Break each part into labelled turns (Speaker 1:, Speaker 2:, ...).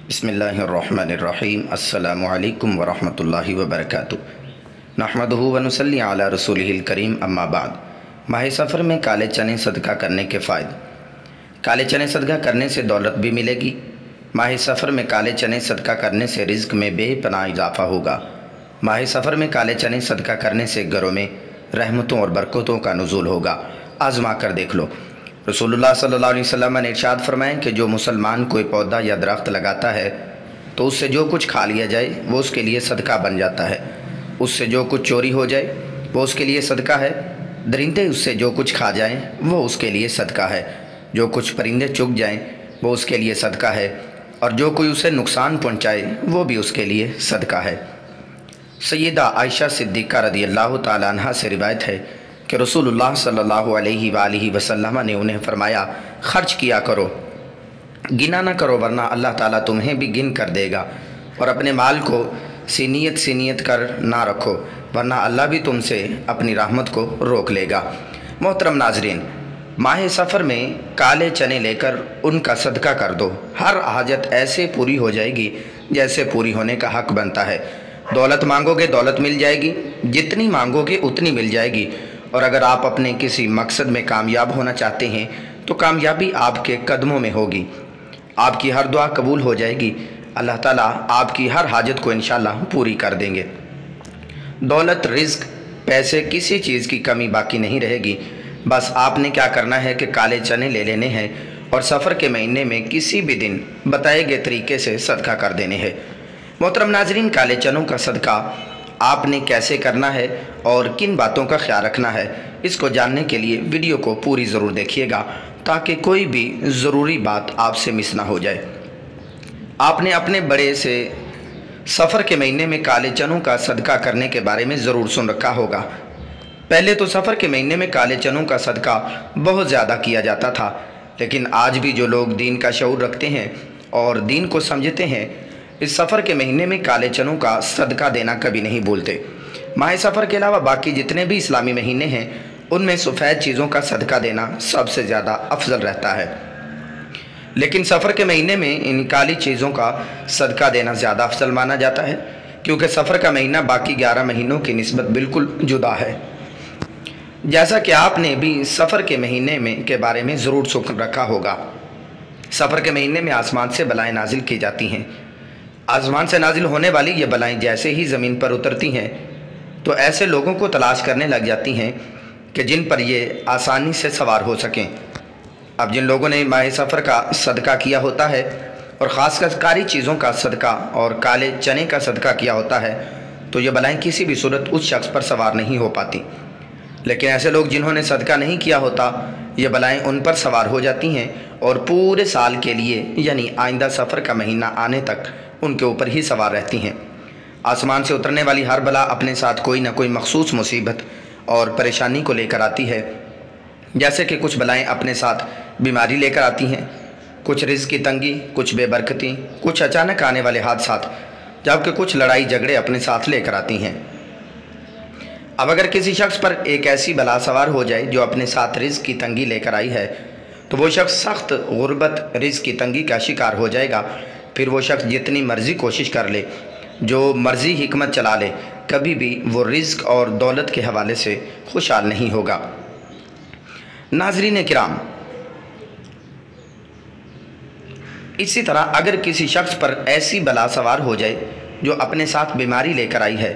Speaker 1: बिस्मिल्लाहिर्रहमानिर्रहीम अस्सलामु अलैकुम वरहमतुल्लाहि वबरकातुहू नहमदुहु व नुसल्ली अला रसूलिहिल करीम अम्मा बाद। माह सफ़र में काले चने सदका करने के फ़ायदे। काले चने सदका करने से दौलत भी मिलेगी। माह सफ़र में काले चने सदका करने से रिज़्क़ में बेपनाह इजाफ़ा होगा। माह सफ़र में काले चने सदका करने से घरों में रहमतों और बरकतों का नुज़ूल होगा। आज़मा कर देख लो। रसूलुल्लाह सल्लल्लाहु अलैहि वसल्लम ने इरशाद फरमाया कि जो मुसलमान कोई पौधा या दरख्त लगाता है तो उससे जो कुछ खा लिया जाए वो उसके लिए सदका बन जाता है। उससे जो कुछ चोरी हो जाए वो उसके लिए सदका है। दरिंदे उससे जो कुछ खा जाएं वो उसके लिए सदका है। जो कुछ परिंदे चुग जाएं वो उसके लिए सदका है। और जो कोई उसे नुकसान पहुँचाए वो भी उसके लिए सदका है। सैयदा आयशा सिद्दीक़ा रज़ियल्लाहु ताला अन्हा से रिवायत है कि रसूलुल्लाह सल्लल्लाहु अलैहि वसल्लम ने उन्हें फरमाया, खर्च किया करो, गिना ना करो, वरना अल्लाह ताला तुम्हें भी गिन कर देगा। और अपने माल को सीनियत कर ना रखो, वरना अल्लाह भी तुमसे अपनी रहमत को रोक लेगा। मोहतरम नाजरीन, माह सफ़र में काले चने लेकर उनका सदका कर दो। हर हाजत ऐसे पूरी हो जाएगी जैसे पूरी होने का हक़ बनता है। दौलत मांगोगे दौलत मिल जाएगी, जितनी मांगोगे उतनी मिल जाएगी। और अगर आप अपने किसी मकसद में कामयाब होना चाहते हैं तो कामयाबी आपके कदमों में होगी। आपकी हर दुआ कबूल हो जाएगी। अल्लाह ताला आपकी हर हाजत को इंशाअल्लाह पूरी कर देंगे। दौलत, रिज़्क, पैसे, किसी चीज़ की कमी बाकी नहीं रहेगी। बस आपने क्या करना है कि काले चने ले लेने हैं और सफ़र के महीने में किसी भी दिन बताए गए तरीके से सदका कर देने हैं। मोहतरम नाजरीन, काले चनों का सदका आपने कैसे करना है और किन बातों का ख्याल रखना है, इसको जानने के लिए वीडियो को पूरी ज़रूर देखिएगा ताकि कोई भी ज़रूरी बात आपसे मिस ना हो जाए। आपने अपने बड़े से सफ़र के महीने में काले चनों का सदका करने के बारे में ज़रूर सुन रखा होगा। पहले तो सफ़र के महीने में काले चनों का सदका बहुत ज़्यादा किया जाता था, लेकिन आज भी जो लोग दीन का शऊर रखते हैं और दीन को समझते हैं, इस सफ़र के महीने में काले चनों का सदका देना कभी नहीं भूलते। माह सफ़र के अलावा बाकी जितने भी इस्लामी महीने हैं उनमें सफ़ेद चीज़ों का सदका देना सबसे ज़्यादा अफजल रहता है, लेकिन सफ़र के महीने में इन काली चीज़ों का सदका देना ज़्यादा अफजल माना जाता है, क्योंकि सफ़र का महीना बाकी 11 महीनों की निस्बत बिल्कुल जुदा है। जैसा कि आपने भी सफ़र के महीने में के बारे में ज़रूर सुन रखा होगा। सफ़र के महीने में आसमान से बलाएँ नाजिल की जाती हैं। आसमान से नाजिल होने वाली ये बलाएँ जैसे ही ज़मीन पर उतरती हैं तो ऐसे लोगों को तलाश करने लग जाती हैं कि जिन पर ये आसानी से सवार हो सकें। अब जिन लोगों ने माह सफ़र का सदका किया होता है और ख़ासकर कारी चीज़ों का सदका और काले चने का सदका किया होता है तो ये बलाएँ किसी भी सूरत उस शख्स पर सवार नहीं हो पाती। लेकिन ऐसे लोग जिन्होंने सदका नहीं किया होता, ये बलाएँ उन पर सवार हो जाती हैं और पूरे साल के लिए यानी आइंदा सफ़र का महीना आने तक उनके ऊपर ही सवार रहती हैं। आसमान से उतरने वाली हर बला अपने साथ कोई ना कोई मखसूस मुसीबत और परेशानी को लेकर आती है। जैसे कि कुछ बलाएँ अपने साथ बीमारी लेकर आती हैं, कुछ रिज़्क़ की तंगी, कुछ बेबरकती, कुछ अचानक आने वाले हादसात, जबकि कुछ लड़ाई झगड़े अपने साथ लेकर आती हैं। अब अगर किसी शख्स पर एक ऐसी बला सवार हो जाए जो अपने साथ रिज़्क़ की तंगी लेकर आई है तो वो शख्स सख्त गुर्बत, रिज़्क़ की तंगी का शिकार हो जाएगा। फिर वो शख्स जितनी मर्ज़ी कोशिश कर ले, जो मर्ज़ी हिकमत चला ले, कभी भी वो रिज़्क़ और दौलत के हवाले से खुशहाल नहीं होगा। नाज़रीन किराम, इसी तरह अगर किसी शख्स पर ऐसी बला सवार हो जाए जो अपने साथ बीमारी लेकर आई है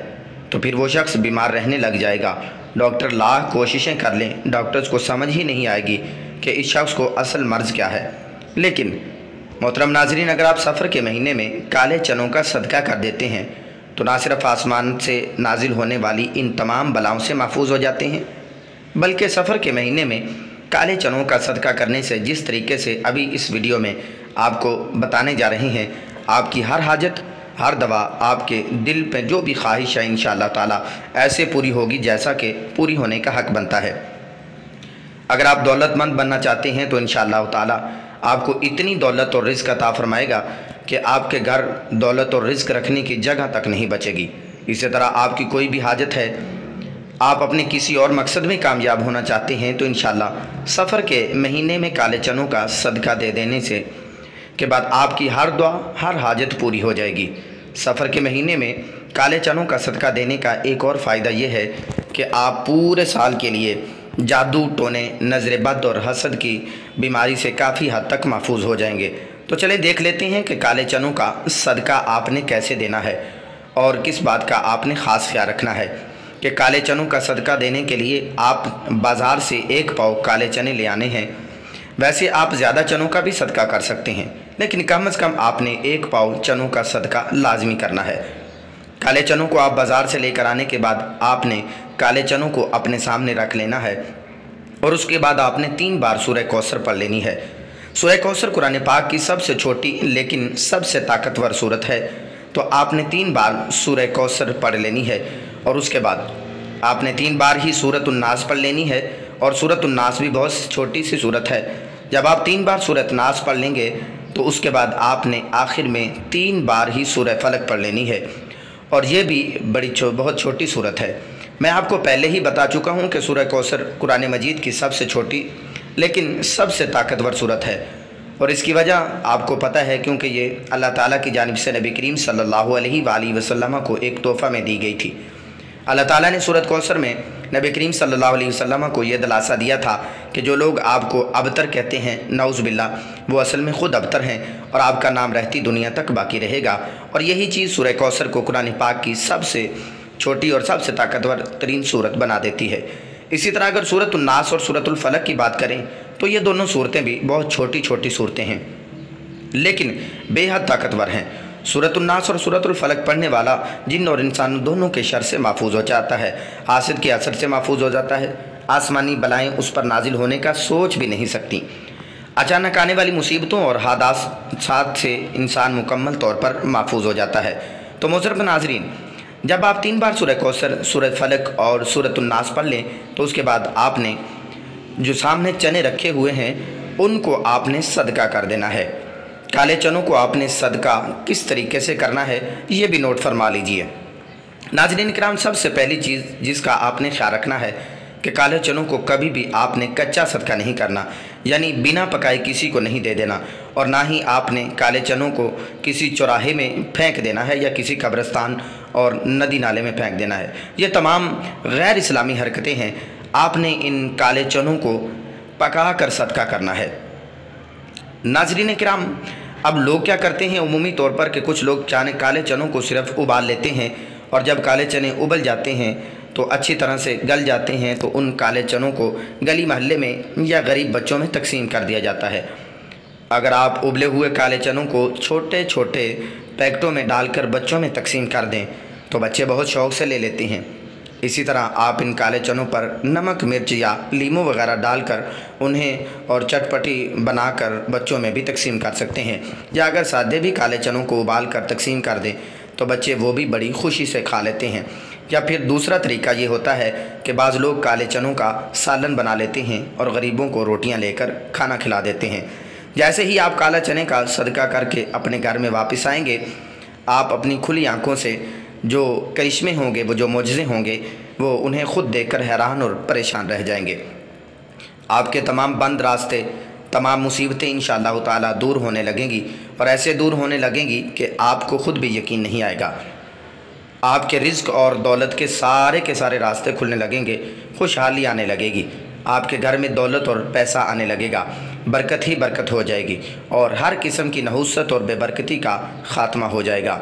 Speaker 1: तो फिर वो शख्स बीमार रहने लग जाएगा। डॉक्टर लाख कोशिशें कर लें, डॉक्टर्स को समझ ही नहीं आएगी कि इस शख्स को असल मर्ज़ क्या है। लेकिन मोहतरम नाजरीन, अगर आप सफ़र के महीने में काले चनों का सदका कर देते हैं तो ना सिर्फ आसमान से नाजिल होने वाली इन तमाम बलाओं से महफूज हो जाते हैं, बल्कि सफ़र के महीने में काले चनों का सदका करने से जिस तरीके से अभी इस वीडियो में आपको बताने जा रहे हैं, आपकी हर हाजत, हर दवा, आपके दिल पे जो भी ख्वाहिश है इंशाअल्लाह ताला ऐसे पूरी होगी जैसा कि पूरी होने का हक़ बनता है। अगर आप दौलतमंद बनना चाहते हैं तो इंशाअल्लाह ताला आपको इतनी दौलत और रिज़्क़ अता फरमाएगा कि आपके घर दौलत और रिज़्क़ रखने की जगह तक नहीं बचेगी। इसी तरह आपकी कोई भी हाजत है, आप अपने किसी और मकसद में कामयाब होना चाहते हैं तो इंशाअल्लाह सफ़र के महीने में काले चनों का सदका दे देने से के बाद आपकी हर दुआ, हर हाजत पूरी हो जाएगी। सफ़र के महीने में काले चनों का सदका देने का एक और फ़ायदा ये है कि आप पूरे साल के लिए जादू टोने, नज़र बद और हसद की बीमारी से काफ़ी हद तक महफूज हो जाएंगे। तो चले देख लेते हैं कि काले चनों का सदका आपने कैसे देना है और किस बात का आपने ख़ास ख्याल रखना है। कि काले चनों का सदका देने के लिए आप बाज़ार से 1 पाव काले चने ले आने हैं। वैसे आप ज़्यादा चनों का भी सदका कर सकते हैं, लेकिन कम से कम आपने 1 पाव चनों का सदका लाजमी करना है। काले चनों को आप बाज़ार से लेकर आने के बाद आपने काले चनों को अपने सामने रख लेना है और उसके बाद आपने 3 बार सूरह कौसर पढ़ लेनी है। सूरह कौसर कुरान पाक की सबसे छोटी लेकिन सबसे ताकतवर सूरत है, तो आपने 3 बार सूरह कौसर पढ़ लेनी है और उसके बाद आपने 3 बार ही सूरतुन नास पढ़ लेनी है। और सूरतुन नास भी बहुत छोटी सी सूरत है। जब आप 3 बार सूरत नास पढ़ लेंगे तो उसके बाद आपने आखिर में 3 बार ही सूरह फलक पढ़ लेनी है और ये भी बहुत छोटी सूरत है। मैं आपको पहले ही बता चुका हूँ कि सूरह कौसर कुरान मजीद की सबसे छोटी लेकिन सबसे ताकतवर सूरत है और इसकी वजह आपको पता है, क्योंकि ये अल्लाह ताला की जानिब से नबी करीम सल्लल्लाहु अलैहि वसल्लम को एक तोहफ़ा में दी गई थी। अल्लाह ताला ने सूरत कौसर में नबी करीम सल्लल्लाहु अलैहि वसल्लम को यह दिलासा दिया था कि जो लोग आपको अबतर कहते हैं, नऊज़ बिल्लाह, वो असल में ख़ुद अबतर हैं और आपका नाम रहती दुनिया तक बाकी रहेगा। और यही चीज़ सूरह कौसर को कुरान पाक की सबसे छोटी और सबसे ताकतवर तरीन सूरत बना देती है। इसी तरह अगर सूरतुन नास और सूरतुल फलक की बात करें तो ये दोनों सूरतें भी बहुत छोटी छोटी सूरतें हैं लेकिन बेहद ताकतवर हैं। सूरतुन नास और सूरतुल फलक पढ़ने वाला जिन और इंसान दोनों के शर से महफूज हो जाता है, हासिद के असर से महफूज हो जाता है, आसमानी बलाएँ उस पर नाजिल होने का सोच भी नहीं सकती, अचानक आने वाली मुसीबतों और हादसात से इंसान मुकम्मल तौर पर महफूज हो जाता है। तो मोहतरम नाज़रीन, जब आप 3 बार सूरह कौसर, सूरह फलक और सूरतुन नास पढ़ लें तो उसके बाद आपने जो सामने चने रखे हुए हैं उनको आपने सदका कर देना है। काले चनों को आपने सदका किस तरीके से करना है ये भी नोट फरमा लीजिए। नाज़रीन किराम, सबसे पहली चीज़ जिसका आपने ख्याल रखना है कि काले चनों को कभी भी आपने कच्चा सदका नहीं करना, यानी बिना पकाए किसी को नहीं दे देना और ना ही आपने काले चनों को किसी चौराहे में फेंक देना है या किसी कब्रिस्तान और नदी नाले में फेंक देना है। ये तमाम गैर इस्लामी हरकतें हैं। आपने इन काले चनों को पका कर सदका करना है। नाज़रीन किराम, अब लोग क्या करते हैं उमूमी तौर पर कि कुछ लोग काले चनों को सिर्फ उबाल लेते हैं और जब काले चने उबल जाते हैं तो अच्छी तरह से गल जाते हैं तो उन काले चनों को गली महल्ले में या गरीब बच्चों में तकसीम कर दिया जाता है। अगर आप उबले हुए काले चनों को छोटे छोटे पैकेटों में डालकर बच्चों में तकसीम कर दें तो बच्चे बहुत शौक़ से ले लेते हैं। इसी तरह आप इन काले चनों पर नमक, मिर्च या लीमू वगैरह डालकर उन्हें और चटपटी बनाकर बच्चों में भी तकसीम कर सकते हैं। या अगर सादे भी काले चनों को उबाल कर तकसीम कर दें तो बच्चे वो भी बड़ी खुशी से खा लेते हैं। या फिर दूसरा तरीका ये होता है कि बाज़ लोग काले चनों का सालन बना लेते हैं और गरीबों को रोटियां लेकर खाना खिला देते हैं। जैसे ही आप काला चने का सदका करके अपने घर में वापस आएंगे, आप अपनी खुली आंखों से जो करिश्मे होंगे, वो जो मोजज़े होंगे, वो उन्हें ख़ुद देखकर हैरान और परेशान रह जाएंगे। आपके तमाम बंद रास्ते, तमाम मुसीबतें इंशाअल्लाह ताला दूर होने लगेंगी और ऐसे दूर होने लगेंगी कि आपको ख़ुद भी यकीन नहीं आएगा। आपके रिज़्क़ और दौलत के सारे रास्ते खुलने लगेंगे, खुशहाली आने लगेगी, आपके घर में दौलत और पैसा आने लगेगा, बरकत ही बरकत हो जाएगी और हर किस्म की नहुसत और बेबरकती का ख़ात्मा हो जाएगा।